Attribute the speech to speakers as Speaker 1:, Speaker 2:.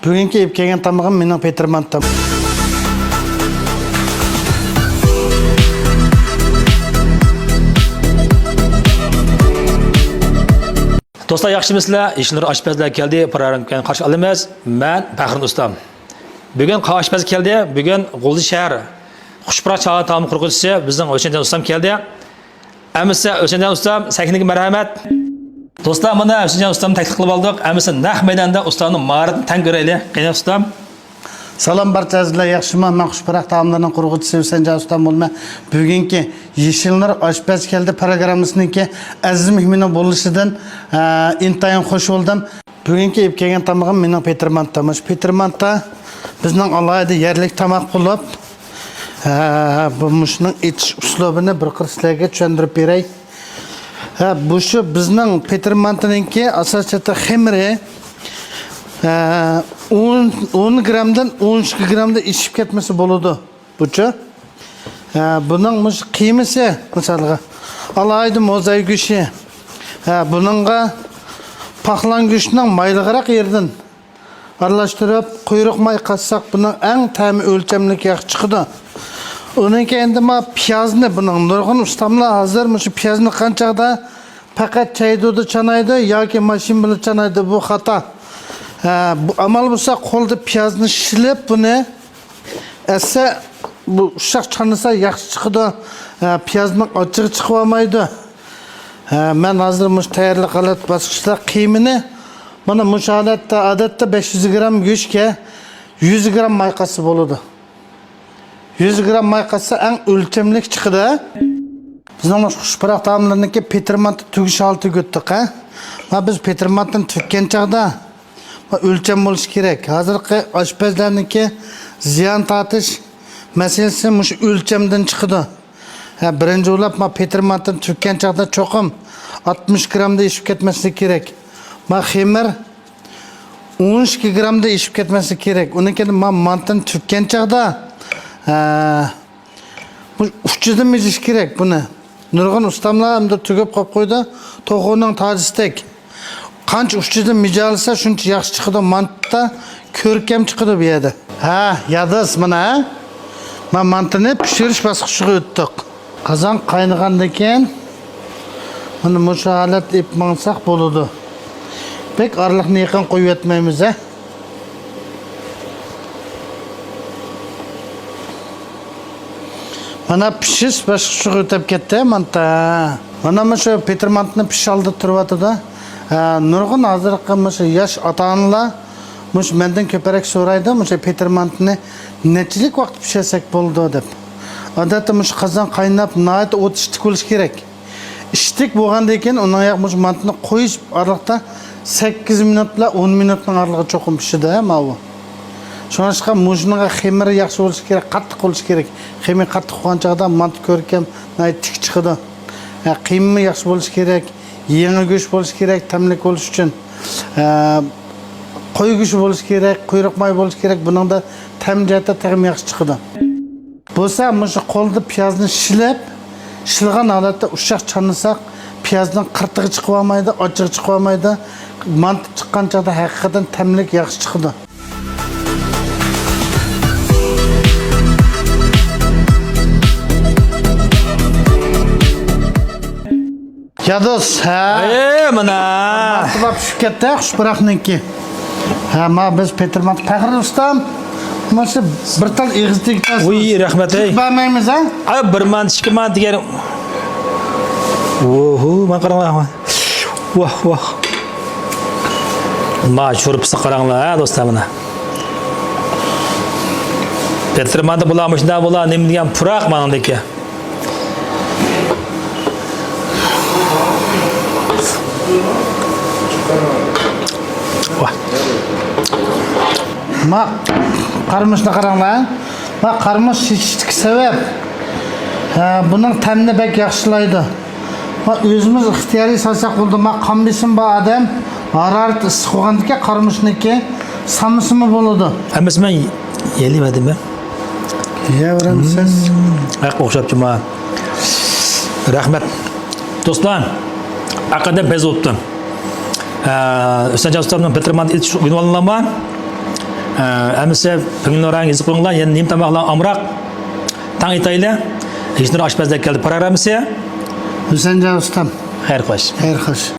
Speaker 1: Bugünkü ip kelgan tamagım mening Petermantam.
Speaker 2: Dostlar yaxshimisizlar? Ishnur oshpazlar keldi. Programga qarshi olamiz. Men Faxrin ustam. Bugun oshpaz keldi. Bugun G'o'ldi shahar Xushpurak chag'a taom qurg'uvchisi bizning O'shanjon ustam keldi. Amisa O'shanjon ustam sakiniga marhamat. Dostlar, mana O'shanjon ustam taklif qilib oldik. Amisa naq maydonda ustamning maharatini tan ko'raylik. Qani ustam.
Speaker 1: Salam barchangizlar, yaxshimi? Men Xushpurak taomlarning qurg'uvchisi O'shanjon ustam bo'lma. Bugungi Yeshilnur oshpaz keldi programmasininki aziz mehmoni bo'lishidan intayin xush bo'ldim. Bugungi ip kelgan tamagim mening Petermantam. Petermanta bizning alohida yerlik tamoq bo'lib, bu mushning etish uslubini bir qirsizlarga tushuntirib beray. Bu shu bizning Petermantaninki asosiyati xamiri 10 gramdan 12 gramda ishib ketmesi bo'ladi. Bucha. Bunun qiymasi masalan alayda mo'zay go'shti. Buningga paxlan go'shtining maylig'iroq yerdan aralashtirib, quyruq may qatsak buning eng ta'mi o'lchamlik yaxshi chiqadi. Uningki endi ma piyozni buning nurg'un ustamlar hozir shu piyozni qanchada faqat chaydudi chanaydi yoki mashin bilan chanaydi, bu xato. Bu amal bo'lsa qo'lda piyozni shilib buni esa bu uşaq chanasa yaxshi chiqadi. Piyozning ochiq chiqib olmaydi. Men hozir mush tayyorlik qilat bosqichda qiymini mana mush holatda odatda 500 gram go'shtga 100 gram may qatsa bo'ladi. 100 gram may qatsa eng o'lchamlik chiqadi. Bizning Xushpurak taomlarniki Petermanta tugish olti o'tdik, ha? Va biz Petermantani tukkan chaqda o'lcham bo'lish kerak. Hozirgi oshpazlarniki ziyon tortish masalasi mush o'lchamdan chiqadi. Birinchi o'ylab ma Petermantani tukkan chaqda cho'qim 60 gramda ishib ketmasligi kerak. Ma xamir 12 gramda ishib ketmasligi kerak. Uniki ma mantani tukkan chaqda bu uchidan mijish kerak buni. Nurg'un ustamlar hamda tugib qo'yib qo'ydi. To'g'oning tojistek. Qancha uchidan mijalsa shuncha yaxshi chiqadi. Mantda ko'rkam chiqadi bu yerda. Yadis mana. Men mantini pishirish bosqichiga o'tdik. Qozon qaynagandan keyin mana bu holat ip mangsak bo'ladi. Pek araliqni yaqin qo'yib yetmaymiz, ha. Mana pishish bosqichiga o'tib ketdi manta. Mana shu Petermantni pish oldi turyapti-da. Nurg'un hozirgi yosh ota-onalar mendan ko'proq so'raydi, Petermantni nechilik vaqt pishirsak bo'ldi deb. Odatda qozon qaynab, nayt o't ishtik bo'lish kerak. Ishtik bo'lgandan keyin uni mantni qo'yish oraliqda 8 minut bilan 10 minutning oralig'i cho'qim pishadi, mana bu. Shuningcha mujniga xamiri yaxshi bo'lishi kerak, qattiq bo'lishi kerak. Xamir qattiq bo'lgan chaqda mant ko'rkam, nayt tik chiqadi. Qiymi yaxshi bo'lishi kerak, yangi go'sht bo'lishi kerak, tamlik bo'lish uchun. Qo'y go'shti bo'lishi kerak, quyruq may bo'lishi kerak. Buningda tam jihati ta'm yaxshi chiqadi. Bo'lsa, shu qo'lda piyozni shilgan holatda ushaq chanasak, piyozning qirtig'i chiqib olmaydi, ochiq chiqib olmaydi. Mant chiqqan chaqda haqiqatan tamlik yaxshi chiqadi. Yados,
Speaker 2: Mana.
Speaker 1: Mantlar pishib ketdi, Xushpurakniki. Ma biz Petermanta Faxrin ustam. Mana bir tal egizlik tasdiq.
Speaker 2: Uy, rahmat ey.
Speaker 1: Bermaymiz, ha?
Speaker 2: Bir man, ikki man degan. Oho, men qaranglar. Voh. Ma sho'rpisi qaranglar, do'stlar mana. Petermanta bularmishda bular nima degan puroq meningdiki.
Speaker 1: Ma qarmishni qaranglar. Ma qarmish shishlik sabab buning ta'mini bek yaxshilaydi. Ma o'zimiz ixtiyoriy solsak bo'ldi. Ma qambisin bu odam harorat issiq bo'lgandiki qarmishniki samsimi bo'ladi.
Speaker 2: Hammasi men yeyolmadim ben.
Speaker 1: Yeyveramsiz.
Speaker 2: Haq o'xshabdi ma. Rahmat. Do'stlar, aqada bez o'tdi. O'shanjon ustamning Petermanta etish unvonlama Әмісі бүгін ораңызды қойыңlar, енді нем тамақлар амырақ таң етайлы. Ешнұр ашпазда келді программасы.
Speaker 1: Hüseyin Can ustam.
Speaker 2: Xeyr xoş.
Speaker 1: Hayır hoş.